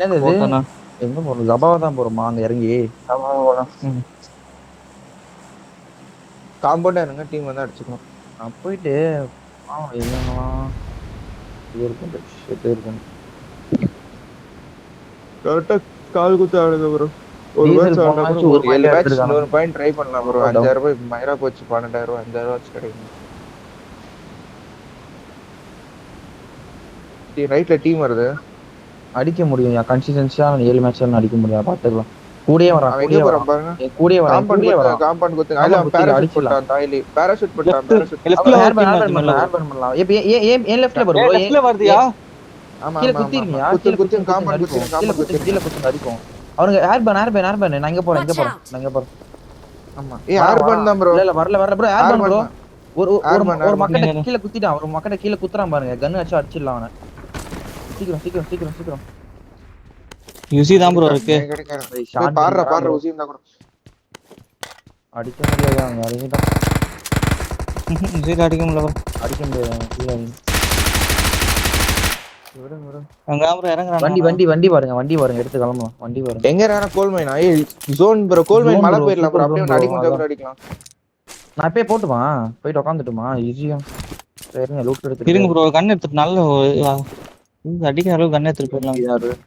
என்னது இது? போட்டோண்ணா. எங்க போறோம்? ஜபாவா தான் போறோமா அங்க இறங்கி? காம்பவுண்டா இருங்க, டீம் வந்து அடிச்சுக்கலாம். நான் போயிட்டு எங்கெங்கலாம் இது இருக்கு, ஷெட் இருக்கு. கரெக்டா கால் குத்து ஆடுது ப்ரோ. ஒரு டீசல் மேட்ச் போன ஆடினா கூட மேட்ச் ஒரு 7 பாயிண்ட் மேட்ச் எடுத்துருக்காங்க. 100 பாயிண்ட் ட்ரை பண்ணலாம் ப்ரோ. டவுன் 5000 ரூபாய் மயிரா போச்சு. 12000 ரூபாய் 5000 ரூபாய் கிடைக்கும். ரைட்ல டீம் வருது. அடிக்க முடியும் கன்சிஸ்டன்சியா 7 மேட்ச் அடிக்க முடியும். பாத்துக்கலாம். கூடயே வரான், அவன் எங்க கூடயே போறான் வரான், பாருங்க. கூடயே வரான், காம்பவுண்ட் கூடயே குத்து, வரான். காம்பவுண்ட் குத்து. ஆமா, அதுல அவன் குத்தில பேராஷூட் அடிச்சிடலாம். போட்டான். தாயிலி பேராஷூட் போட்டான். பேராஷூட். லெஃப்ட்ல ஹேர் ஒரு பேன் டீம் ஹேர் வருது பேன் பண்ணலாம், மேல. ஹேர் பேன் பண்ணலாம். ஏன் லெஃப்ட்ல ப்ரோ? ஏய் லெஃப்ட்ல வருதுயா. ஆமா கீழ ஆமா ஆமா. குத்திருக்கியா? குத்து கீழ குத்து குத்து காம்பவுண்ட் அடிக்கும். குத்து, காம்பவுண்ட் குத்து. கீழ குத்து அடிக்கும். அவனுங்க ஹேர் பேன் ஹேர் பேன். நான் எங்க போறேன்? ஆமா. ஆர்பன் தான் ப்ரோ. இல்ல வரல ப்ரோ. Hair pan bro. ஒரு மக்கட்ட ஆர்பன். கீழ குத்திட்டான். ஒரு மக்கட்ட கீழ குத்துறான் பாருங்க. கன் வச்சு அடிச்சிடலாம் அவனை. சீக்கிரம். யூசி தான் ப்ரோ இருக்கு. பாடுற உசியம் தான் கூட. அடிக்க முடியாது அவங்க அடிக்கிட்டான். யூசி அடிக்க முடியல ப்ரோ. அடிக்க முடியாது கீழ. அங்க ப்ரோ இறங்குறான். வண்டி பாருங்க எடுத்து கிளம்பலாம். வண்டி பாருங்க. எங்க இருக்கான கோல் மைனா? Zone bro. கோல் மைன் மலை போயிடலாம் ப்ரோ. அப்படியே அடிக்க முடிஞ்சா கூட அடிக்கலாம். நான் இப்பயே போட்டுமா? போயிட்டு உட்காந்துட்டுமா? ஈஸியா சரிங்க. லூட் எடுத்து இருங்க ப்ரோ. கன் எடுத்துட்டு நல்ல அடிக்கிற அளவுக்கு கன் எடுத்துட்டு போயிடலாம்.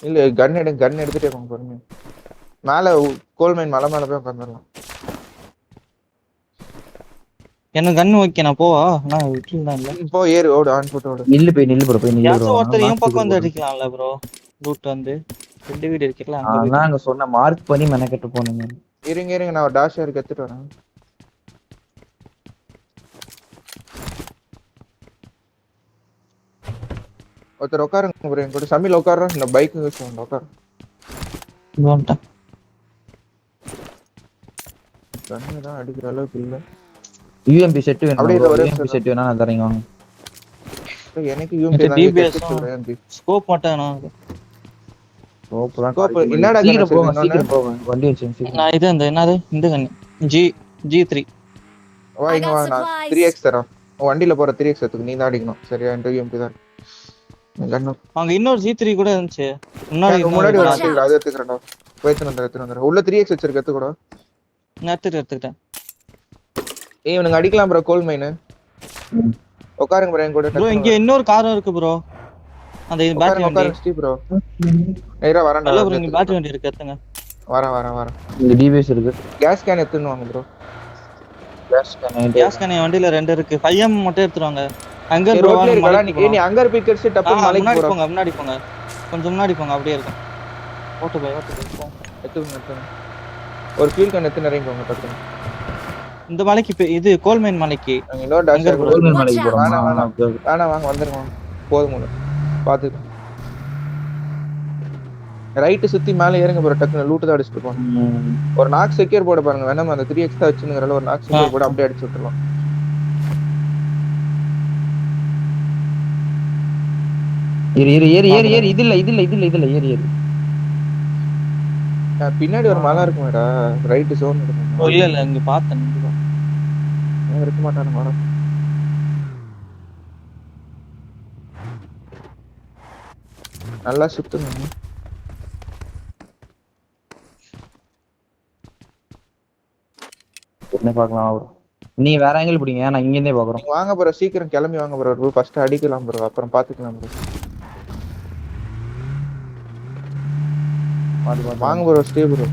இல்ல கன் எடுத்துட்டே போங்க பாருங்க. மேல கோல் மைன் மலை மேல போய் உட்காந்துடலாம். எனக்கு கன் ஓகே. நான் போவா? நான் விட்டுலாம் இல்ல. இப்போ ஏறு ஓடு. ஆன் போட்டு ஓடு. நில்லு ப்ரோ. போய் நில்லு ப்ரோ. ஒருத்தர் என் பக்கம் வந்து அடிக்கலாம்ல ப்ரோ. ரூட் வந்து ரெண்டு வீடு இருக்குல்ல அங்க. நான் அங்க சொன்ன மார்க் பண்ணி மெனக்கெட்டு போனுங்க. இருங்க நான் டாஷ் ஏர் எடுத்துட்டு வரேன். ஒருத்தர் உட்காருங்க ப்ரோ. என் கூட சமில் உட்கார்றோம். இந்த பைக் யூஸ் பண்ண உட்காரு. கண்ணு தான் அடிக்கிற அளவுக்கு இல்ல. யூஎம்பி செட் வேணும். அப்படியே யூஎம்பி செட் வேணா நான் தரேன் வாங்க. எனக்கு யூஎம்பி தான் டிபிஎஸ் ஸ்கோப் மாட்டானா? ஸ்கோப் தான். ஸ்கோப் என்னடா சீக்கிரம் போங்க. வண்டி வச்சு நான் இது என்னது இந்த கன் G3. வா இங்க வா. நான் 3x தரேன். வண்டில போற 3x எடுத்து நீ தான் அடிக்கணும். சரியா? இந்த யூஎம்பி தான். கண்ணு அங்க இன்னொரு G3 கூட இருந்துச்சு. முன்னாடி ஒரு ஆட்டில் அது எடுத்துக்கறடா. எடுத்து வந்துற. உள்ள 3x வச்சிருக்க எடுத்து கூட. நான் எடுத்துட்டேன். இவனுங்க அடிக்கலாம் ப்ரோ. கோல் மைன் உட்காருங்க ப்ரோ. என் கூட ப்ரோ இங்க இன்னொரு கார் இருக்கு ப்ரோ. அந்த பேட்டரி வண்டி ப்ரோ. நேரா வரேன்டா. இல்ல ப்ரோ இங்க பேட்டரி வண்டி இருக்கு. எடுத்துங்க. வரேன். இங்க டிபிஎஸ் இருக்கு. கேஸ் கேன் எடுத்துன்னு வாங்க ப்ரோ. கேஸ் கேன் வண்டில 2 இருக்கு. 5M மட்டும் எடுத்துவாங்க. அங்க ரோட்ல இருக்கடா. நீ அங்க பிக்கர்ஸ் டப்பு மலைக்கு போற. முன்னாடி போங்க. கொஞ்சம் முன்னாடி போங்க. அப்படியே இருக்கும். ஓட்டு பை போ. எடுத்துங்க. ஒரு ஃபியூல் கேன் எடுத்து நிறைய போங்க டக்கு. இந்த மலைக்கு இது கோல்மைன் மலைக்கு. இன்னொரு டாஷ் கோல்மேன் மலைக்கு போறோமா? வேணாம் வாங்க வந்துருங்க. போதும் பாத்து. ரைட் சுத்தி மேல ஏறுங்க ப்ரோ. டக்குனு லூட் தான் அடிச்சிட்டு போங்க. ஒரு நாக் செக்யூர் போட பாருங்க. வேணாம் அந்த 3x தான் வச்சுங்கறல ஒரு நாக் செக்யூர் போட அப்படியே அடிச்சு விட்டுறலாம். ஏறு. இது இல்ல ஏறு. பின்னாடி ஒரு மலை இருக்குமேடா. ரைட் ஜோன் இருக்கும். இல்ல இங்க பார்த்தேன். இருக்க மாட்டானு மரம். நல்லா சுத்துங்க. என்ன பார்க்கலாம். நீ வேற ஆங்கிள் பிடிங்க. நான் இங்க இருந்தே பாக்குறோம். வாங்க ப்ரோ. சீக்கிரம் கிளம்பி வாங்க ப்ரோ. ஃபர்ஸ்ட் அடிக்கலாம் ப்ரோ. அப்புறம் பாத்துக்கலாம் ப்ரோ. வாங்க ப்ரோ. Stay bro.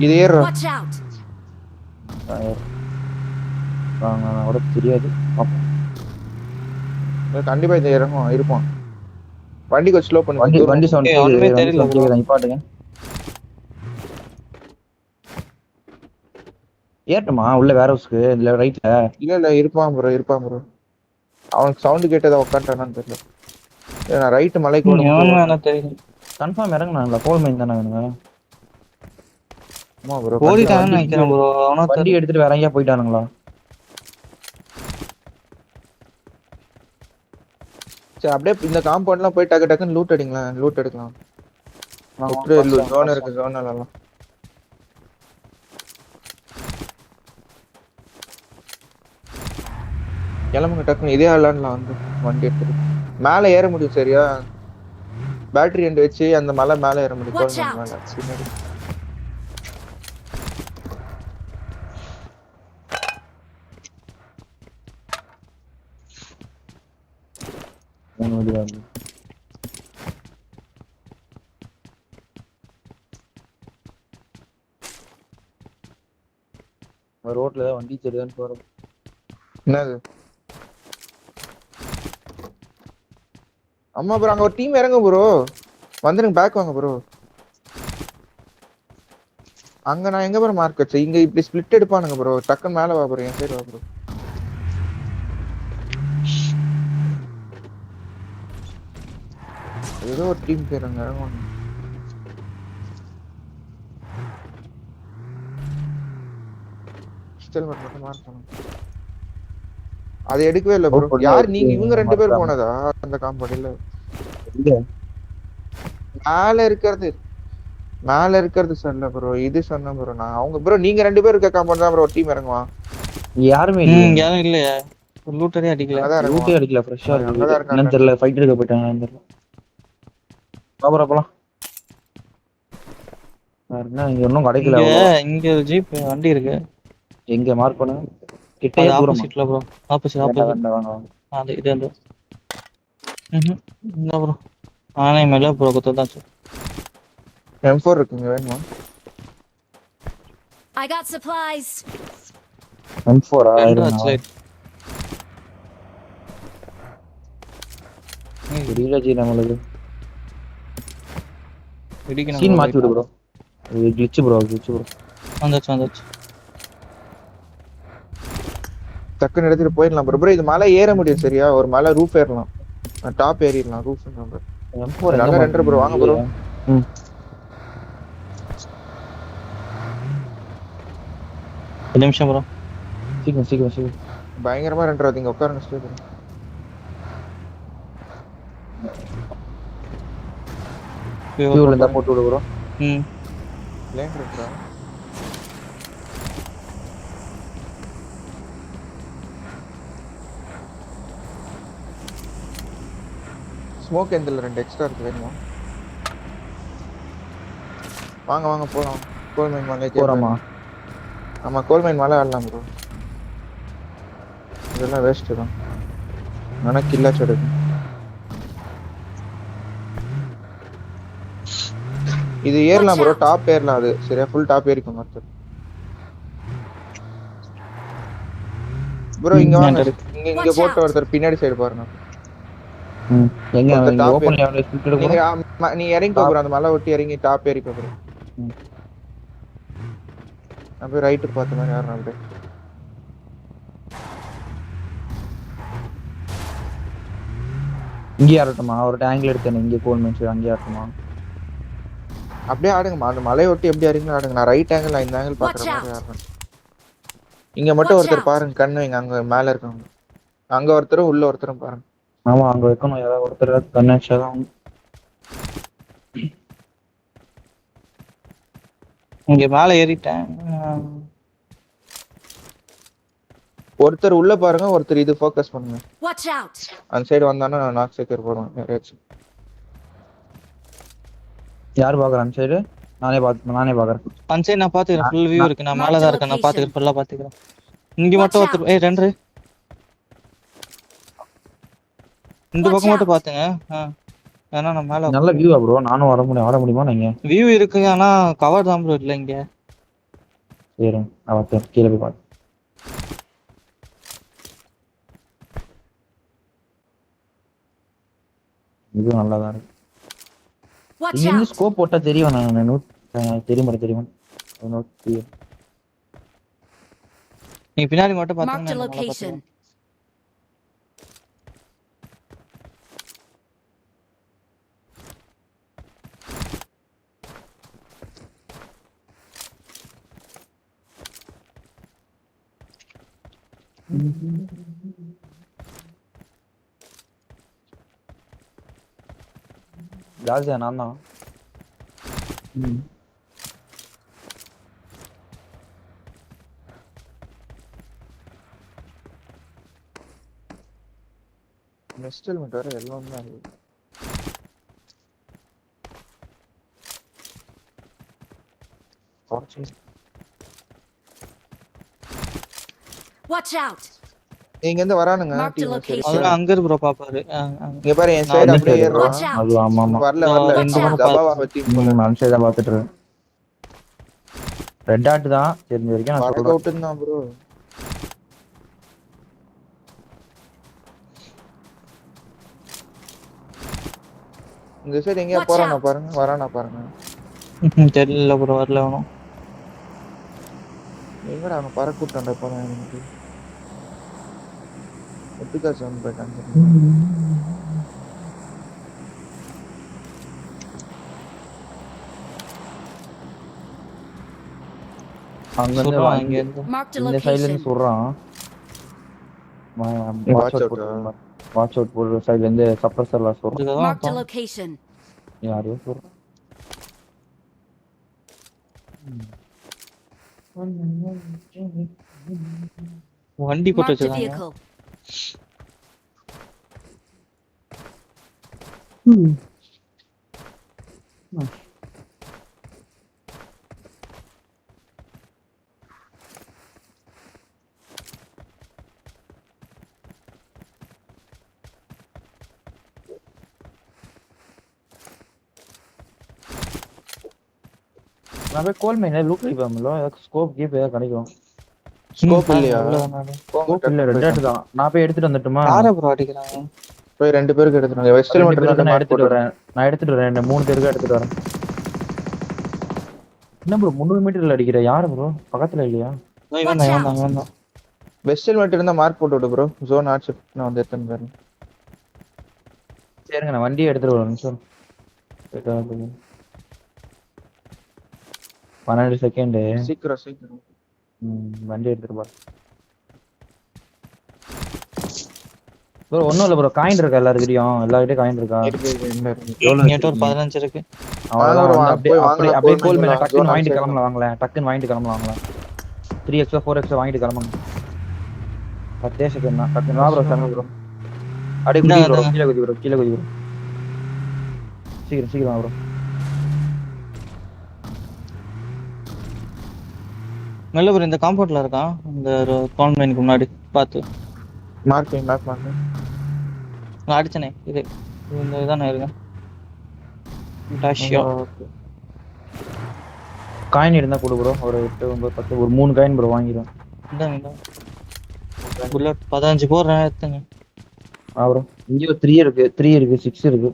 இது ஏறா. வாங்க தெரியாது. கண்டிப்பா இது இறங்கும் இருப்பான். வண்டி கொஞ்சம் ஸ்லோ பண்ணுங்க. வண்டி சவுண்ட் தெரியல. நிப்பாட்டுங்க. ஏட்டமா உள்ள வேற ஹவுஸ்க்கு இல்ல ரைட்ல. இல்ல இருப்பான் ப்ரோ. அவனுக்கு சவுண்ட் கேட்டதா உட்கார்ந்தானான்னு தெரியல. நான் ரைட் மலைக்கு ஓடுறேன். தெரியல. கன்ஃபார்ம் இறங்குனாங்களா? கோல் மைன் தானே வேணுங்க. ஆமா ப்ரோ. ஓடிட்டாங்கன்னு நினைக்கிறேன் ப்ரோ. வண்டி எடுத்துட்டு வேற எங்கயா போயிட்டானுங்களா? சரி அப்படியே இந்த காம்பவுண்ட்லாம் போய் டக்குன்னு லூட் அடிக்கலாம். லூட் எடுக்கலாம். ஜோன் இருக்கு. ஜோன்லாம் கிளம்புங்க டக்குன்னு. இதே ஆளான்லாம் வந்து வண்டி எடுத்துட்டு மேல ஏற முடியும் சரியா? பேட்டரி எண்ட் வச்சு அந்த மலை மேல ஏற முடியும். Watch Coleman out. மேல பின்னாடி. மூணு வழி வருது. ரோட்ல ஏதாவது வண்டி தெரியுதான்னு போறோம். என்னது? அம்மா ப்ரோ அங்க ஒரு டீம் இறங்க ப்ரோ. வந்துருங்க பேக் வாங்க ப்ரோ. அங்க நான் எங்க ப்ரோ மார்க் வச்சேன்? இங்க இப்படி ஸ்பிளிட் எடுப்பானுங்க ப்ரோ. டக்குன்னு மேல வா ப்ரோ. என் சைடு வா ப்ரோ. ஏதோ ஒரு டீம் பேர் அங்க இறங்குவாங்க. ஸ்டில் மட்டும் மார்க் பண்ணுங்க. அது எடுக்கவே இல்ல ப்ரோ. யார் நீங்க? இவங்க ரெண்டு பேர் போனதா அந்த காம்பவுண்ட்ல? இல்ல மேல இருக்கிறது சொன்ன ப்ரோ. இது சொன்ன ப்ரோ. நான் அவங்க ப்ரோ நீங்க ரெண்டு பேர் இருக்க காம்பவுண்ட் தான் ப்ரோ டீம் இறங்குவான். யாருமே இல்லையே. யாரும் இல்லையா? லூட்டரே அடிக்கல. அங்கதான் லூட்டே இறங்குவான். அடிக்கல. ஃப்ரெஷ்ஷா இருக்கு. அங்கதான் என்னன்னு இருக்காங்க. தெரியல. ஃபைட் எடுக்க போயிட்டாங்க தெரியல. பாப்பா போலாம். என்ன இங்க ஒன்னும் கிடைக்கல. இங்க ஒரு ஜீப் வண்டி இருக்கு. எங்க மார்க் பண்ணுங்க. அது கிட்டே தூரமா? ஆப்போசிட்ல ப்ரோ. ஆப்போசிட் வேண்டாம் வேண்டாம் வாங்க. அது இது அந்த இந்த ப்ரோ. ஆனே மேல ப்ரோ குத்ததாச்சு. M4 இருக்குங்க வேணுமா? I got supplies. M4 ரெண்டு ஆச்சு லைட். தெரியல ஜி நம்மளுக்கு. இடிக்கணும் சீன் bro, மாத்தி விடு ப்ரோ. Glitch bro. வந்துச்சு. டக்குன்னு எடுத்துட்டு போயிடலாம் ப்ரோ. ப்ரோ இது மலை ஏற முடியும் சரியா? ஒரு மலை ரூஃப் ஏறலாம். டாப் ஏறிடலாம். Roof bro. M4 நல்ல ரெண்டர் ப்ரோ. வாங்க ப்ரோ. ம். ஒரு நிமிஷம் ப்ரோ. சீக்கிரம். பயங்கரமா ரெண்டர் ஆகுது. இங்க உட்காருங்க ஸ்டே ப்ரோ. ஃபியூல் இருந்தா போட்டு விடு ப்ரோ. லேண்ட் இருக்குடா. ஸ்மோக் எந்தில் 2 எக்ஸ்ட்ரா இருக்கு வேணுமா? வாங்க போலாம். கோல்மைன் மலை போறோமா? ஆமா கோல்மைன் மலை ஆடலாம் ப்ரோ. இதெல்லாம் வேஸ்ட் தான். ஆனா கில்லாச்சு எடுக்கும். இது ஏறலாம் ப்ரோ. டாப் ஏறலாம். அது சரியா ஃபுல் டாப் ஏறிக்கும் மொத்தம். ப்ரோ இங்க வாங்க. இங்க போட்டு ஒருத்தர் பின்னாடி சைடு பாருங்க. எங்க ஒருத்தர் டாப் ஓபன் ஏரியா ஸ்பிளிட் எடுக்க போறோம். நீ இறங்கி ப்ரோ. அந்த மலை ஒட்டி இறங்கி டாப் ஏறி ப்ரோ. அப்படியே ரைட் பார்த்த மாதிரி யாரும் அப்படியே. இங்கே ஆடட்டுமா? ஒரு ஆங்கிள் எடுத்தேன். இங்கே கோல்மேன் சரி அங்கே ஆடட்டுமா? அப்படியே ஆடுங்கம்மா. அந்த மலையை ஒட்டி எப்படி ஆடுங்க ஆடுங்க. நான் ரைட் ஆங்கிள் இந்த ஆங்கிள் பாக்குற மாதிரி ஆடுறேன். இங்க மட்டும் ஒருத்தர் பாருங்க. கண்ணு வைங்க. அங்க மேல இருக்காங்க. அங்க ஒருத்தரும் உள்ள ஒருத்தரும் பாருங்க. ஆமா அங்க வைக்கணும். ஏதாவது ஒருத்தர் கண்ணு வச்சாதான். இங்க மேல ஏறிட்டேன். ஒருத்தர் உள்ள பாருங்க. ஒருத்தர் இது ஃபோக்கஸ் பண்ணுங்க. Watch out. அந்த சைடு வந்தானா நான் நாக் சேக்கர் போறேன். யாராச்சும் யார் பாக்குறேன் அந்த சைடு? நானே பாக்குறேன். அந்த சைடு நான் பாத்துக்கிறேன். ஃபுல் வியூ இருக்கு. நான் மேல தான் இருக்கேன். நான் பாத்துக்கிறேன். ஃபுல்லா பாத்துக்கிறேன். இங்க மட்டும் ஒருத்தர் ரெண்டு இந்த பக்கம் மட்டும் பாத்துங்க. ஏன்னா நான் மேல நல்ல வியூவா ப்ரோ? நானும் வர முடியுமா? நீங்க வியூ இருக்கு. ஆனா கவர் தான் ப்ரோ இல்ல இங்க. சரி நான் கீழே போய் பாத்து. இது நல்லாதான் இருக்கு. இங்க ஸ்கோப் போட்டா தெரியும். நான் தெரியும். நீ பின்னாடி மட்டும் பாத்தீங்கன்னா ஜாஸ்தியா நான் தான். நெஸ்டல் மட்டும் வர எல்லாம் தான் இருக்கு. Watch out! இங்க இருந்து வரானுங்க Mark the டீம் சரி location. அதெல்லாம் அங்க இருக்கு ப்ரோ பாப்பாரு இங்க பாரு என் சைடு அப்படியே ஏறுறான் Watch out! அது ஆமா ஆமா வரல வரல Watch out. தபாவா டீம் போல மனுஷன் தான் பாத்துட்டு இருக்கேன். ரெட் டாட் தான் தெரிஞ்ச வரைக்கும் நான் வரக சொல்றேன். அவுட் தான் ப்ரோ இந்த சைடு எங்கயா Watch போறானா out. பாருங்க வரானா பாருங்க தெரியல ப்ரோ வரல அவனும். எங்கடா அவன் பறக்க விட்டான்டா போறான் எனக்கு ஒட்டுக்கா சவுண்ட் போயிட்டான் அங்க இருந்து சொல்றான் இங்க இருந்து. Mark the இந்த சைடுல location. இருந்து சொல்றான். Watch out. வாட்ச் அவுட் போடுற சைடுல இருந்து சப்ரஸர்ல சொல்றான். இதுதான் Mark the இருப்பான். location. யாரையோ சொல்றான். வண்டி போட்டு Mark the வச்சிருக்காங்க. vehicle. நான் போய் கோல் மைன்ல லூட் அடிப்பாமல ஸ்கோப் கீப் ஏதாவது கிடைக்கும். ஸ்கோப் இல்லையா அவ்வளவுதான். ஸ்கோப் இல்ல ரெட் டாட் தான். நான் போய் எடுத்துட்டு வந்துட்டுமா? யாரை ப்ரோ அடிக்கிறாங்க? போய் ரெண்டு பேருக்கு எடுத்துறாங்க வெஸ்டல் மட்டும் தான் நான் எடுத்துட்டு வரேன். நான் எடுத்துட்டு வரேன். இந்த 3 பேருக்கு எடுத்துட்டு வரேன். என்ன ப்ரோ 300 மீட்டர்ல அடிக்கிற? யாரு ப்ரோ? பக்கத்துல இல்லையா? இவன் தான். வெஸ்டல் மட்டும் இருந்தா மார்க் போட்டு விடு ப்ரோ ஜோன் ஆட் ஷிஃப்ட் நான் வந்து எடுத்துன்னு வரேன் சரிங்க நான் வண்டியை எடுத்துட்டு வரேன் சார். 12 செகண்ட். சீக்கிரம் வண்டி எடுத்துட்டு பா ப்ரோ. ஒண்ணும் இல்ல ப்ரோ, காயின் இருக்கா எல்லாருக்கிட்டையும்? எல்லார்கிட்டயும் காயின் இருக்கா? இங்கிட்ட ஒரு 15 இருக்கு. அவ்வளவுதான். அப்படியே வாங்கலாம், அப்படியே கோல் மேல வாங்கலாம். டக்குன்னு வாங்கிட்டு zone கிளம்பலாம். வாங்கலாம் டக்குன்னு வாங்கிட்டு கிளம்பலாம். 3x 4x வாங்கிட்டு கிளம்புங்க. 10 செகண்ட் தான். டக்குன்னு வா ப்ரோ. சாமி ப்ரோ அப்படியே குதி ப்ரோ. கீழே குதி ப்ரோ. சீக்கிரம் வா ப்ரோ. மெல்ல ப்ரோ இந்த காம்பவுண்ட்ல இருக்கான். இந்த கான் மைனுக்கு முன்னாடி பார்த்து. மார்க் நான் அடிச்சனே இது. இந்த இதானே இருக்கேன். டாஷியோ. காயின் இருந்தா கொடு ப்ரோ. ஒரு 8 9 10 ஒரு 3 காயின் ப்ரோ வாங்கிடுவேன். இந்தாங்க. புல்லட் 15 போடுறேன் எடுத்துங்க. ப்ரோ இங்கே ஒரு 3 இருக்கு 6 இருக்கு.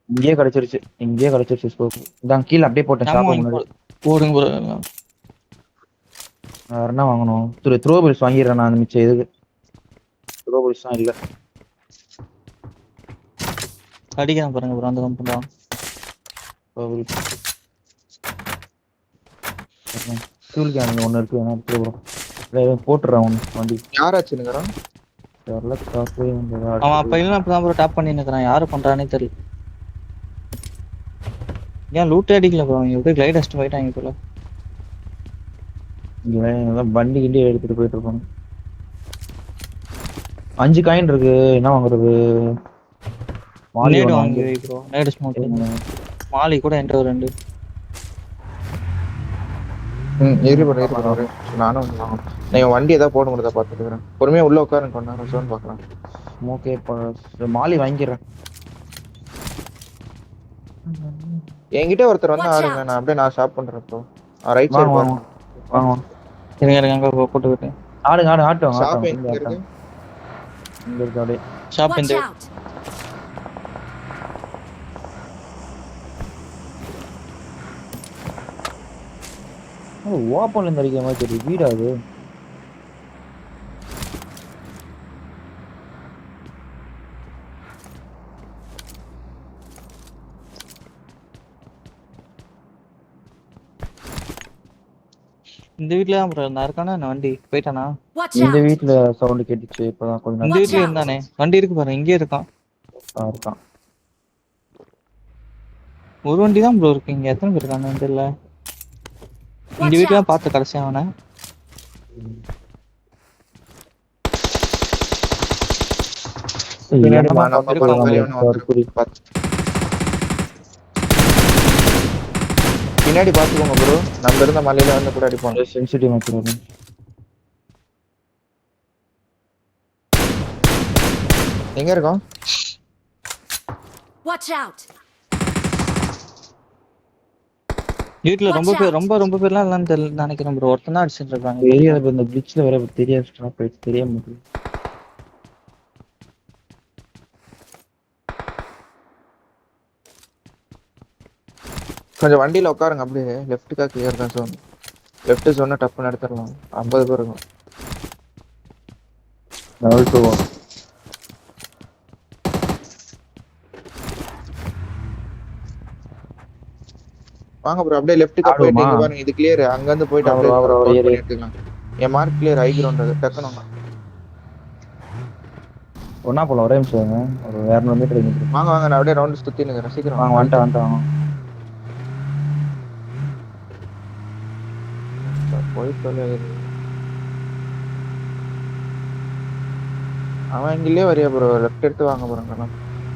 இங்கேயே கிடைச்சிருச்சு ஸ்கோப். இதான் கீழே அப்படியே போட்டேன் ஷாப் முன்னாடி. போடுங்க ப்ரோ. வேற என்ன வாங்கணும்? த்ரோபிள்ஸ் வாங்கிடுறேன் நான். மிச்சம் எதுக்கு த்ரோபிள்ஸ் தான் இல்லை. அடிக்கிறேன் பாருங்க ப்ரோ அந்த கம்பெனி. ஃபியூல் கேன் ஒன்று இருக்கு. வேணா எடுத்து ப்ரோ. போட்டுறேன் ஒன்று வண்டி. யாராச்சுங்கிறான் தெரியல. காசு அவன் அப்ப இல்லைன்னா அப்பதான் ப்ரோ டாப் பண்ணி நிற்கிறான். யாரு பண்றானே தெரியல. ஏன் லூட்டே அடிக்கல ப்ரோ? அவங்க எப்படி கிளைட் அடிச்சுட்டு போயிட்டாங்க போல. வண்டி கிண்டி எடுத்துட்டு போயிட்டு இருப்பாங்க. 5 காயின் இருக்கு. என்ன வாங்குறது? நேடு வாங்கி வை ப்ரோ. நேடு ஸ்மோக் மாலி கூட என்கிட்ட ஒரு 2. இரு நானும் நீங்க வண்டி ஏதாவது போட முடியாதா பாத்துக்கிறேன். பொறுமையா உள்ள உட்காருங்க கொஞ்ச நேரம் ஜோன் பார்க்கலாம். ஓகே மாலி வாங்கிக்கிறேன். என்கிட்ட ஒருத்தர் வந்து ஆடுங்க. நான் அப்படியே ஷாப் பண்றேன் ப்ரோ. ரைட் சைடு வாங்க. இருங்க அங்க போட்டு விட்டேன். ஆட்டுவாங்க. ஷாப் எங்க இருக்கு? இங்க இருக்கு அப்படியே. ஷாப் Watch இந்த out! ஓப்பன்ல இருந்து அடிக்கிற மாதிரி தெரியுது. வீடா அது? இந்த வீட்ல தான் ப்ரோ இருந்தா. இருக்கானா என்ன வண்டி போயிட்டானா? Watch இந்த out! வீட்ல சவுண்ட் கேட்டுச்சு இப்பதான் கொஞ்ச இந்த நேரம். வீட்லயே இருந்தானே. வண்டி இருக்கு பாருங்க. இங்கே இருக்கான். இருக்கான். ஒரு வண்டி தான் ப்ரோ இருக்கு. இங்க எத்தனை பேர் இருக்கானு தெரியல. இந்த வீட்ல தான் பார்த்து கடைசி அவனை. பின்னாடி என்னமா நம்ம பார்த்துட்டு போற மாதிரி இருக்காங்க, ஒண்ணு ஒரு குறி. பின்னாடி பாத்துக்கோங்க ப்ரோ. நம்ம இருந்த மலையில வந்து கூட அடிப்போம். சென்சிட்டிவ் மேட்ச் வரும். எங்க இருக்கோம்? Watch out! வீட்ல ரொம்ப Watch பேர் out. ரொம்ப பேர்லாம் இல்லன்னு தெரியல நினைக்கிறேன் ப்ரோ. ஒருத்தன் தான் அடிச்சிட்டு இருக்காங்க. தெரியாது bro, இந்த glitchல வேற தெரியாது ஸ்டாப் ஆயிடுச்சு, தெரியாம இருக்கு. கொஞ்சம் வண்டியில உட்காருங்க அப்படியே. லெஃப்ட்டுக்கா கிளியர் தான் zone. லெஃப்ட் zone டப்புன்னு எடுத்துடலாம். 50 பேர் இருக்கும். Level 2. வாங்க ப்ரோ அப்படியே லெஃப்ட்டுக்கா போயிட்டு ஆடுவோமா? இங்க பாருங்க இது கிளியர். அங்க இருந்து போயிட்டு வா bro, அப்படியே வா bro, cover ஏறு. பண்ணி எடுத்துக்கலாம். என் மார்க் கிளியர் ஹை கிரவுண்ட் அது டக்குனு ஒண்ணா போலாம், ஒரே நிமிஷம் இருங்க. ஒரு 200 மீட்டர் இருக்கு. வாங்க வாங்க நான் அப்படியே ரவுண்ட் சுத்தி நிக்கிறேன் சீக்கிரம் வாங்க, வந்துட்டேன். போய் சொல்லு. அவன் இங்கலயே வரியா ப்ரோ? லெஃப்ட் எடுத்து வாங்க ப்ரோ.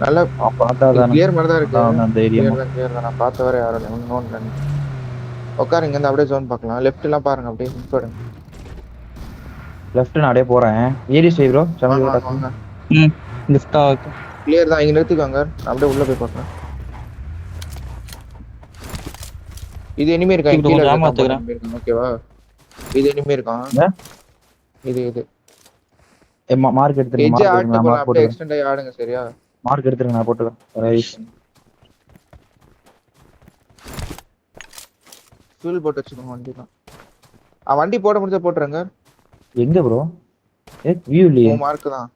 நல்ல பார்த்தாதானே கிளியர் மாதிரி தான் இருக்கு. அதான் தைரியமா. கிளியர் தான். நான் பார்த்த வரை யாரும் இல்லை. ஒன்றும் உட்காரு. இங்க இருந்து அப்படியே ஜோன் பார்க்கலாம். லெஃப்ட் எல்லாம் பாருங்க அப்படியே போடுங்க. லெஃப்ட் நான் அப்படியே போறேன். ஏரி ஸ்டே ப்ரோ. வாங்க. லிஃப்டா ஓகே. கிளியர் தான். இங்க நிறுத்திக்கோங்க. நான் அப்படியே உள்ள போய் பார்க்கலாம். இது எனிமே இருக்கா? இப்படி கீழ கொஞ்சம் இருக்க ஏமாத்துக்கிறேன். enemy இருக்கான். ஓகேவா? இது எனிமே இருக்கான். இது மார்க் எடுத்துருங்க. எட்ஜ் ஆட் நான் போலாம். மார்க் அப்படியே போட்டுறேன். எக்ஸ்டெண்ட் ஆகி ஆடுங்க. சரியா? மார்க் எடுத்துருங்க, நான் போட்டுக்கிறேன். ஃபியூல் போட்டு வச்சுக்கோங்க வண்டிலாம். வண்டி போட முடிஞ்சா போட்டுருங்க. எங்க ப்ரோ? வியூ இல்லையே. மார்க் தான்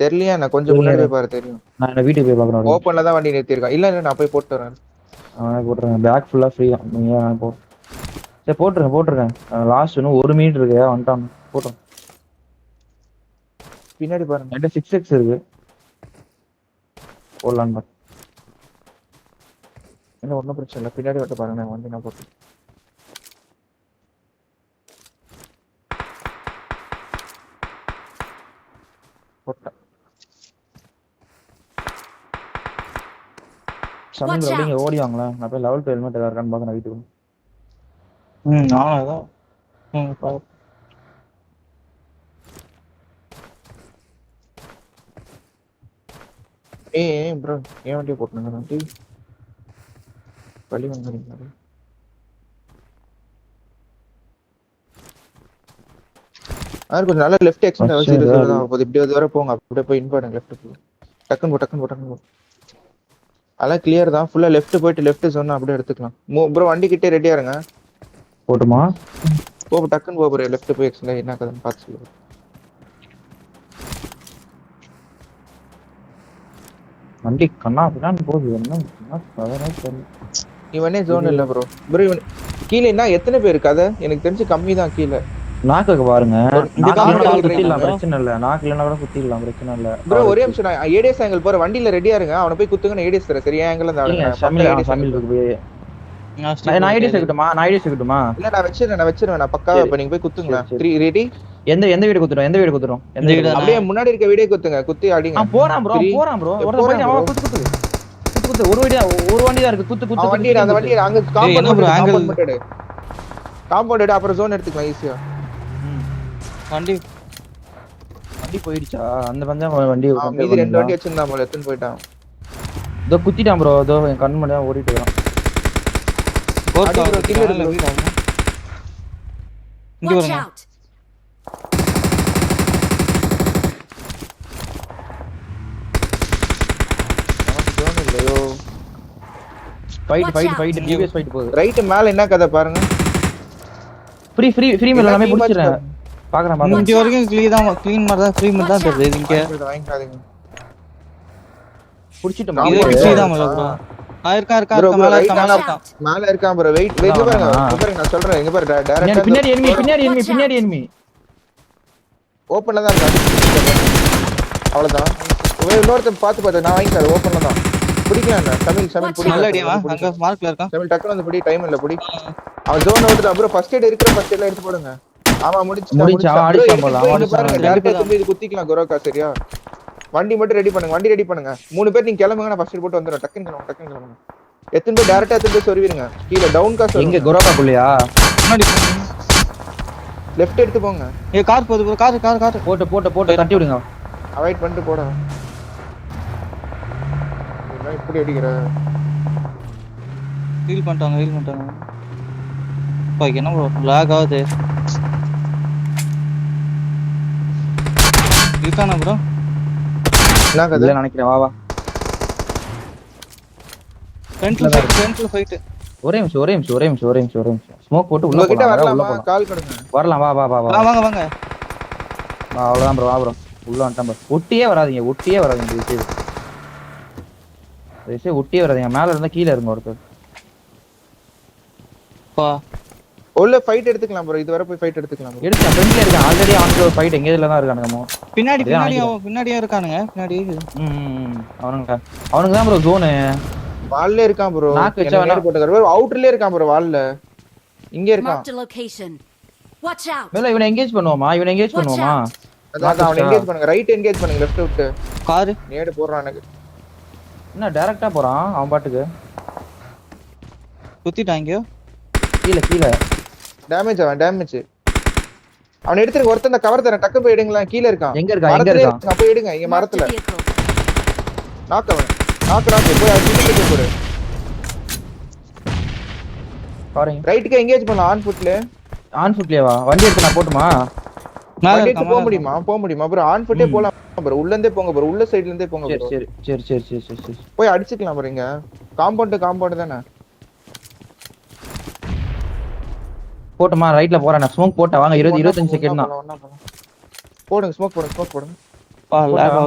தெரியலையா? நான் கொஞ்சம் முன்னாடி போய் பாரு தெரியும். நான் என்ன வீட்டுக்கு போய் பார்க்கணும். ஓப்பன்ல தான் வண்டி நிறுத்திருக்கேன். இல்ல நான் போய் போட்டு வரேன். போட்டுருங்க. பேக் ஃபுல்லா ஃப்ரீ தான். நீங்க போ. சரி போட்டுருங்க. லாஸ்ட் இன்னும் 1 மினிட் இருக்கு. வந்துட்டான். போட்டோம். பின்னாடி பாருங்க. என்கிட்ட 6x இருக்கு. போடலான்னு பாரு. என்ன ஒன்றும் பிரச்சனை இல்லை. பின்னாடி வந்து பாருங்க. நான் வண்டி நான் போட்டு போட்டேன். சமீப அப்படிங்க ஓடி வாங்களேன். நான் போய் லெவல் 2 ஹெல்மெட் ஏதாவது இருக்கான்னு பார்க்க நான் வீட்டுக்கு. நானும் அதான் பாரு. ஏய் ப்ரோ ஏன் வண்டியை போட்டுருங்க. வண்டி வழி வந்துருங்க. கொஞ்சம் நல்லா லெஃப்ட் எக்ஸ்டெண்ட் வச்சு இப்படி வர போங்க. அப்படியே போய் இன்பார்டன் லெஃப்ட் போ. டக்குன்னு போ. அதெல்லாம் கிளியர் தான். ஃபுல்லா லெஃப்ட் போயிட்டு லெஃப்ட் சொன்னா அப்படியே எடுத்துக்கலாம். ப்ரோ வண்டி கிட்டே ரெடியா இருங்க. போட்டுமா? டக்குன்னு போ ப்ரோ. லெஃப்ட் போய் எக்ஸ்டெண்ட் என்ன கதைன்னு பார்த்து சொல்லுங்க. வண்டி கண்ணா பின்னான்னு போகுது. என்ன இவனே ஜோன் இல்ல ப்ரோ. இவன் கீழே என்ன எத்தனை பேர் கதை? எனக்கு தெரிஞ்சு கம்மி தான் கீழே. நாக்கு பாருங்க. குத்திடலாம் பிரச்சனை இல்ல. நாக்கு இல்லைன்னா கூட குத்திடலாம், பிரச்சனை இல்ல ப்ரோ. ஒரே நிமிஷம் நான் ஏடிஎஸ் ஆங்கிள் போற. வண்டியில ரெடியா இருங்க. அவனை போய் குத்துங்க. நான் ஏடிஎஸ் தரேன். சரியா? ஆங்கிள் அந்த சமில் இருக்கு. நான் ஐடிஎஸ் இருக்கட்டுமா? இல்ல நான் வச்சிருவேன். நான் பக்காவா இப்ப நீங்க போய் குத்துங்க. 3 ரெடி. எந்த வீடு குத்துறோம்? அப்படியே முன்னாடி இருக்க வீடியோ குத்துங்க. குத்தி அடிங்க. போறான் ப்ரோ. ஒரு வண்டி அவன் குத்து. ஒரு வண்டி தான் இருக்கு. குத்து. வண்டி அந்த வண்டி அங்க காம்பவுண்ட் அப்புறம் ஜோன் எடுத்துக்கலாம் ஈஸியா. வண்டி போயிடுச்சா? அந்த பஞ்சம் வண்டி இது 2 வண்டி வச்சிருந்தா போல எடுத்துன்னு போயிட்டான். இதோ குத்திட்டான் ப்ரோ. இதோ என் கண் முன்னாடி ஓடிட்டு இருக்கான். இங்க Watch வருங்க. out! ஜோன் இல்லையோ. ஃபைட் டிவிஎஸ் ஃபைட் போகுது. ரைட் மேல என்ன கதை பாருங்க. ஃப்ரீ மேல எல்லாமே முடிச்சிரேன். பாக்குறேன். இங்க வரைக்கும் க்ளீன் மாதிரி தான் ஃப்ரீ மாதிரி தான் தெரியுது. இங்க வாங்கிக்காதீங்க. புடிச்சிட்டோம். இது ஃப்ரீ தான் ப்ரோ. இருக்கா மேல இருக்கான். மேல இருக்கான் ப்ரோ. வெயிட் பாருங்க. நான் சொல்றேன். இங்க பாரு டைரக்டா பின்னாடி எனிமி. ஓபன்ல தான் இருக்கு. அவ்வளவுதான். இன்னொருத்தன் பாத்து நான் வாங்கிக்கிறேன். ஓபன்ல தான். பிடிக்கலாம். தமிழ் பிடி. நல்ல அடியா அங்க மார்க்ல இருக்கான். தமிழ் டக்குனு வந்து பிடி. டைம் இல்ல பிடி. அவன் ஜோன் ஓடுது. அப்புறம் ஃபர்ஸ்ட் எய்ட் இருக்கிற ஃபர்ஸ்ட் எய்ட்ல எடுத்து போடுங்க. ஆமா முடிச்சு அடிச்சான் போல. பாருங்க. டைரக்டா திரும்பி இது குத்திக்கலாம். குரோக்கா சரியா? வண்டி மட்டும் ரெடி பண்ணுங்க, வண்டி ரெடி பண்ணுங்க. 3 பேர் நீங்க கிளம்புங்க, நான் ஃபர்ஸ்ட் போட்டு வந்துறேன். டக்குன்னு கிளம்புங்க, டக்குன்னு கிளம்புங்க. எத்தனை பேர் டைரக்டா எத்தனை பேர் சொருவிடுங்க. கீழ டவுன் காசு எங்க குரோபாக்குள்ளயா? முன்னாடி லெஃப்ட் எடுத்து போங்க. கார் போகுது bro. கார் போட்டு தட்டி விடுங்க. அவாய்ட் பண்ணிட்டு போடா. என்ன இப்படி அடிக்கிற? ஹீல் பண்ணிட்டாங்க. பா என்ன bro லாக் ஆகுது. இருக்கானா bro? என்ன கதை? இல்ல நினைக்கிறேன். வா ஃப்ரண்ட்ல ஃபைட். ஒரே நிமிஷம். ஸ்மோக் போட்டு உள்ள உங்ககிட்ட போலாம். வரலாமா? கால் கொடுங்க. வரலாம். வா வாங்க. அவ்வளவுதான் ப்ரோ. வா ப்ரோ. உள்ள வந்துட்டேன் ப்ரோ. ஒட்டியே வராதீங்க ஒட்டியே வராதீங்க. மேல இருந்தா கீழ இருங்க ஒருத்தர். பா உள்ள ஃபைட் எடுத்துக்கலாம் ப்ரோ. இது வரை போய் ஃபைட் எடுத்துக்கலாம் ப்ரோ. எடுத்து ஃப்ரெண்ட்ல இருக்கேன். ஆல்ரெடி அவனுக்கு ஒரு ஃபைட் எங்கேல தான் இருக்கானுங்க. பின்னாடியே இருக்கானுங்க. பின்னாடி அவனுக்கு தான் ப்ரோ ஜோன். வால்ல இருக்கான் ப்ரோ. நாக்கு வச்சா நேர் போட்டுக்கற ப்ரோ. அவுட்டர்லயே இருக்கான் ப்ரோ. வால்ல இங்க இருக்கான். Marked a location. Watch out. மேல இவனை எங்கேஜ் பண்ணுவோமா? அதான் அவன் எங்கேஜ் பண்ணுங்க. ரைட் எங்கேஜ் பண்ணுங்க. லெஃப்ட் விட்டு கார் நேடு போறான். எனக்கு என்ன டைரக்டா போறான் அவன் பாட்டுக்கு. குத்திட்டாங்க. கீழ டேமேஜ் அவன் எடுத்துட்டு ஒருத்தன் அந்த கவர் தரேன். டக்கு போய் எடுங்களா. கீழ இருக்கான். எங்க இருக்கான்? அப்ப எடுங்க. இங்க Marked a மரத்துல vehicle. நாக்கு போய் அடிச்சு போடு. பாருங்க. ரைட்டுக்கு எங்கேஜ் பண்ணலாம். ஆன் ஃபுட்லயே வண்டி எடுத்து நான் போட்டுமா? மேல போக முடியுமா ப்ரோ? ஆன் ஃபுட்டே போலாம் ப்ரோ. உள்ள இருந்தே போங்க ப்ரோ. உள்ள சைடுல இருந்தே போங்க ப்ரோ. சரி. போய் அடிச்சுக்கலாம் ப்ரோ. இங்க காம்பவுண்ட் தானே. போட்டுமா? ரைட்ல போறேன். நான் ஸ்மோக் போட்டா வாங்க. 25 செகண்ட் தான். போடுங்க. ஸ்மோக் போடுங்க.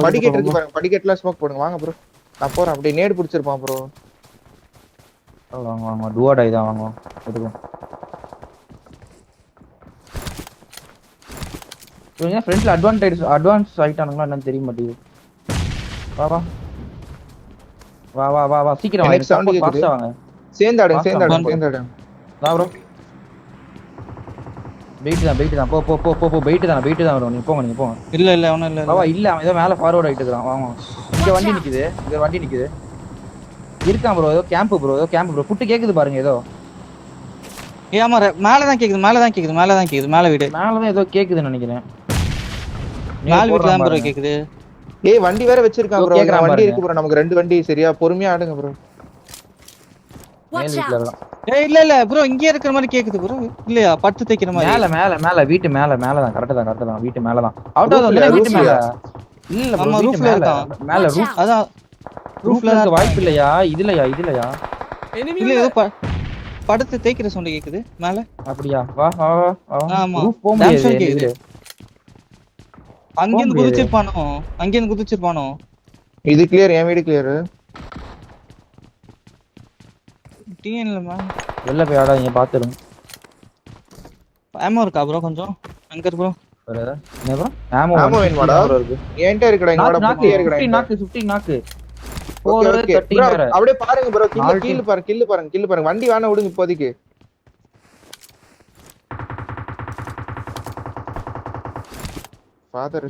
படிக்கட்டு இருக்கு பாருங்க. படிக்கட்டுல ஸ்மோக் போடுங்க. வாங்க ப்ரோ. நான் போறேன். அப்படியே நேடு பிடிச்சிருப்பான் ப்ரோ. வாங்க. டுவாடை தான் வாங்க. எடுங்க. இவங்க ஃப்ரண்ட்ல அட்வான்ஸ் ஆயிட்டானுங்களா என்னன்னு தெரிய மாட்டேங்குது. வா சீக்கிரம் எனக்கு sound கேக்குது. வாங்க. சேர்ந்து ஆடுங்க. வா ப்ரோ. வெயிட் தான். போ வெயிட் தான் ப்ரோ. நீங்க போங்க. இல்ல ஒண்ணும் இல்ல. வா இல்ல அவன் ஏதோ மேல ஃபார்வர்ட் ஆயிட்டு இருக்கான். வாங்க. இங்க வண்டி நிக்குது. இருக்கான் ப்ரோ. ஏதோ கேம்ப் ப்ரோ. புட்டு கேக்குது பாருங்க ஏதோ. ஆமா மேல தான் கேக்குது. மேல வீடு. மேல தான் ஏதோ கேக்குதுன்னு நினைக்கிறேன். மேல வீட்ல தான் ப்ரோ கேக்குது. ஏய் வண்டி வேற வச்சிருக்கான் ப்ரோ. வண்டி இருக்கு ப்ரோ. நமக்கு 2 வண்டி. சரியா பொறுமையா ஆடுங்க ப்ரோ. Watch out. இல்ல ப்ரோ இங்க இருக்கிற மாதிரி கேக்குது ப்ரோ. இல்லையா பட்டு தைக்கிற மாதிரி. மேல வீட்டு மேல தான். கரெக்ட்டா தான். வீட்டு மேல தான். அவுட் ஆஃப் தி வீட்டு மேல. இல்ல ப்ரோ. ரூஃப்ல இருக்கான். மேல ரூஃப். அதான் ரூஃப்ல இருக்க வாய்ப்பு இல்லையா? இதுலயா? இல்ல ஏதோ படுத்து தேய்க்கிற சவுண்ட் கேக்குது மேல. அப்படியா? வா. ஆமா. ரூஃப் போக முடியாது. அங்க இருந்து குதிச்சிருப்பானோ. இது கிளியர். என் வீடு கிளியர். டிஎன்ல மேம் வெளில போய் ஆடாதீங்க. பாத்துருங்க. ஆமோ இருக்கா ப்ரோ கொஞ்சம்? அங்க இருக்கு ப்ரோ. என்ன ப்ரோ? ஆமோ வேணுமாடா? என்கிட்ட இருக்குடா. இங்கோட புட்டி இருக்குடா. 50 நாக்கு. அப்படியே பாருங்க ப்ரோ. கீழ பாருங்க. வண்டி வேணா விடுங்க இப்போதைக்கு. ஃபாதர்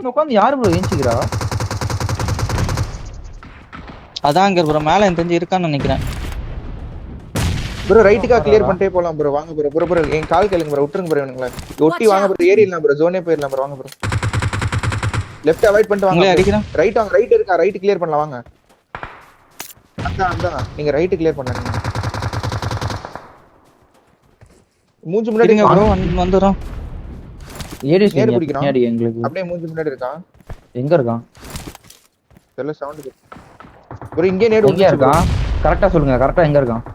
உட்கார்ந்து யாரு ப்ரோ ஏஞ்சிக்கிறா? அதான் அங்க ப்ரோ மேல தெரிஞ்சு இருக்கான்னு நினைக்கிறேன். ப்ரோ ரைட்டுக்கா கிளியர் பண்ணிட்டே போலாம் ப்ரோ. வாங்க ப்ரோ. என் கால் கேளுங்க ப்ரோ. விட்டுருங்க ப்ரோ. இவனுங்கள ஒட்டி வாங்க ப்ரோ. ஏறிடலாம் ப்ரோ. ஜோனே போயிடலாம் ப்ரோ. வாங்க ப்ரோ. லெஃப்ட் அவாய்ட் பண்ணிட்டு வாங்க. அடிக்கிறேன். ரைட் வாங்க. ரைட் இருக்கா? ரைட் கிளியர் பண்ணலாம் வாங்க. அதான் நீங்க ரைட் கிளியர் பண்ணுங்க. மூஞ்சி முன்னாடி ப்ரோ வந்துறோம். ஏடிஸ் நேரா பிடிக்கணும். பின்னாடி எங்களுக்கு. அப்படியே மூஞ்சி முன்னாடி இருக்கான். எங்க இருக்கான்? தெரியல சவுண்ட் ப்ரோ. இங்கே நேரா எங்க இருக்கான்? கரெக்ட்டா சொல்லுங்க. கரெக்ட்டா எங்க இருக்கான்?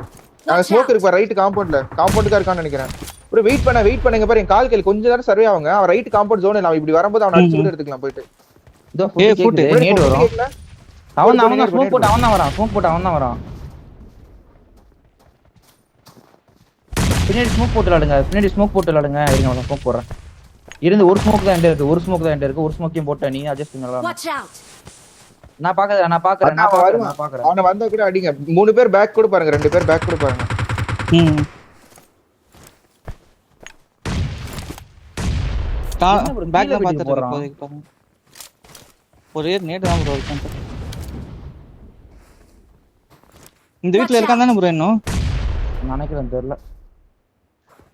நான் ஸ்மோக் இருக்கு ரைட் காம்பவுண்ட்ல இருக்கான்னு நினைக்கிறேன். ப்ரோ வெயிட் பண்ணுங்க பாரு. என் கால் கேளு. கொஞ்ச நேரம் சர்வே ஆகுங்க. அவன் ரைட் காம்பவுண்ட் ஜோன். நான் இப்படி வரும்போது அவனை அடிச்சு விட்டு எடுத்துக்கலாம் போயிட்டு. இதோ ஃபுட் நேட் வரும். அவன் ஸ்மோக் போட்டு அவன் தான் வரான். பின்னாடி ஸ்மோக் போட்டு விளையாடுங்க. இருங்க நான் ஸ்மோக் போடுறேன். ஒரு ஸ்மோக் தான் என்கிட்ட இருக்கு. ஒரு ஸ்மோக்கையும் போட்ட நீ அட்ஜஸ்ட் பண்ணலாம். Watch out. நான் பாக்குறேன். அவனை வந்தா கூட அடிங்க. 3 பேர் பேக் கூட பாருங்க. 2 பேர் பேக் கூட பாருங்க. பேக்ல பாத்துட்டு ஒரே நேடு தான் ப்ரோ இருக்கான். இந்த வீட்ல இருக்கான் தானே ப்ரோ இன்னும்? நினைக்கிறேன் தெரியல.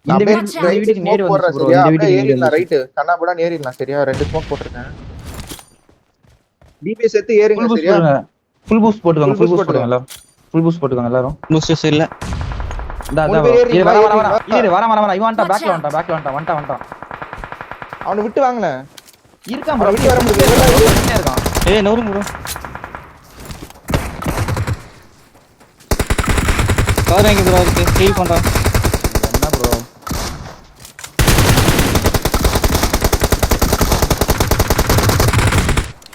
இந்த வீட்டுக்கு நேடு போடுற வந்து ப்ரோ. சரியா இந்த அப்படியே வீட்டுக்கு நேடு ஏறிடலாம் ரைட் கண்ணா கூட ஏறிடலாம் சரியா 2 ஸ்மோக் போட்டுருக்கேன் டிபிஎஸ் எடுத்து ஏறுங்க சரியா ஃபுல் பூஸ்ட் போட்டுவாங்க. Full ஃபுல் boost பூஸ்ட் போட்டுவாங்க எல்லாரும். ஃபுல் பூஸ்ட் போட்டுவாங்க எல்லாரும். பூஸ்டர்ஸ் இல்ல. வர இவன்டா பேக்ல வந்துட்டான். அவனை விட்டு வாங்கல இருக்கான் ப்ரோ. விட்டு வர முடியல இருக்கான். ஏய் நவரும் ப்ரோ. கவர் வாங்கி ப்ரோ இருக்கு. ஹீல் பண்றான். என்ன ப்ரோ?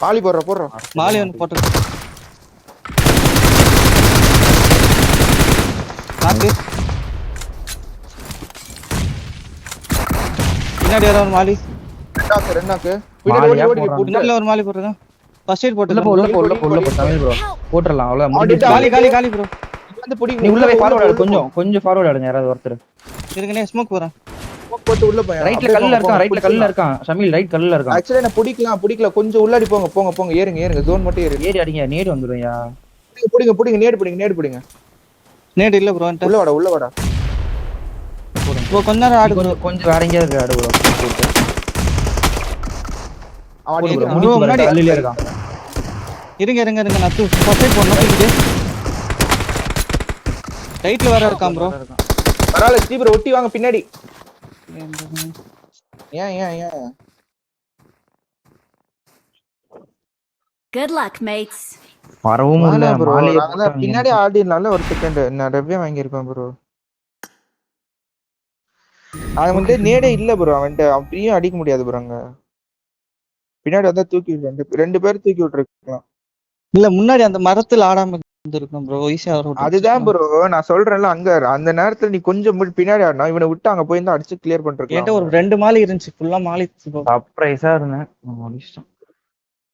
மாலி போடுறோம் மாலி வந்து போட்டு. நாக்கு. பின்னாடி வர ஒரு மாலி. ரெண்டாக்கு மாலியா ஓடி போடுறான். பின்னாடி ஒரு மாலி போட்டுருக்கான். ஃபர்ஸ்ட் எய்ட் உள்ள போட்டு. போ தமிழ் ப்ரோ. போட்டுறலாம் அவ்வளவு ஆடிட்டு முடிஞ்சிச்சு. காலி காலி ப்ரோ. வந்து புடி நீ உள்ள போய் ஃபார்வர்ட் ஆடு. கொஞ்சம் ஃபார்வர்ட் ஆடுங்க யாராவது ஒருத்தர். இருக்கனே ஸ்மோக் போறேன். ஸ்மோக் போட்டு உள்ள போய் ரைட்ல கல்லுல இருக்கான். ஷமீல் ரைட் கல்லுல இருக்கான். ஆக்சுவலி என்ன பிடிக்கல கொஞ்சம் உள்ளாடி போங்க ஏறுங்க ஜோன் மட்டும் ஏறுங்க ஏறி அடிங்க. நேடு வந்துரும்யா. பிடிங்க நேடு பிடிங்க நேட் இல்ல ப்ரோ. உள்ள வாடா ப்ரோ கொஞ்ச நேரம் ஆடு ப்ரோ. கொஞ்சம் வேற எங்கேயாவது இருக்கு ஆடு ப்ரோ. அவன் போடு bro. அடிக்கிறான். முடிச்சு முன்னாடி. பாரு, கல்லுலயே இருக்கான். இருங்க நத்து ஃபர்ஸ்ட் எய்ட் போடணும். ரைட்ல வர இருக்கான் ப்ரோ. பரவாயில்ல ஸ்டீபர் ஒட்டி வாங்க பின்னாடி ஏன் Good luck, mates. வரவும் இல்ல ப்ரோ மாலியை நாங்க தான் பின்னாடி ஆடினால ஒரு செகண்ட் நான் ரெவ்வே வாங்கி இருப்பேன் ப்ரோ அவன் வந்து நேடே இல்ல ப்ரோ அவன்ட்ட அப்படியும் அடிக்க முடியாது ப்ரோ அங்க பின்னாடி வந்தா தூக்கி ரெண்டு பேர் தூக்கி விட்டுருக்கலாம் இல்ல முன்னாடி அந்த மரத்துல ஆடாம இருந்திருக்கும் ப்ரோ. ஈஸியா வரும். அதுதான் ப்ரோ நான் சொல்றேன்ல அங்க அந்த நேரத்துல நீ கொஞ்சம் பின்னாடி ஆடினா இவனை விட்டு அங்க போய் அடிச்சு கிளியர் என்கிட்ட பண்ணிருக்கலாம் ஒரு 2 மாலி இருந்துச்சு. ஃபுல்லா மாலி. சர்ப்ரைஸா இருந்தேன்.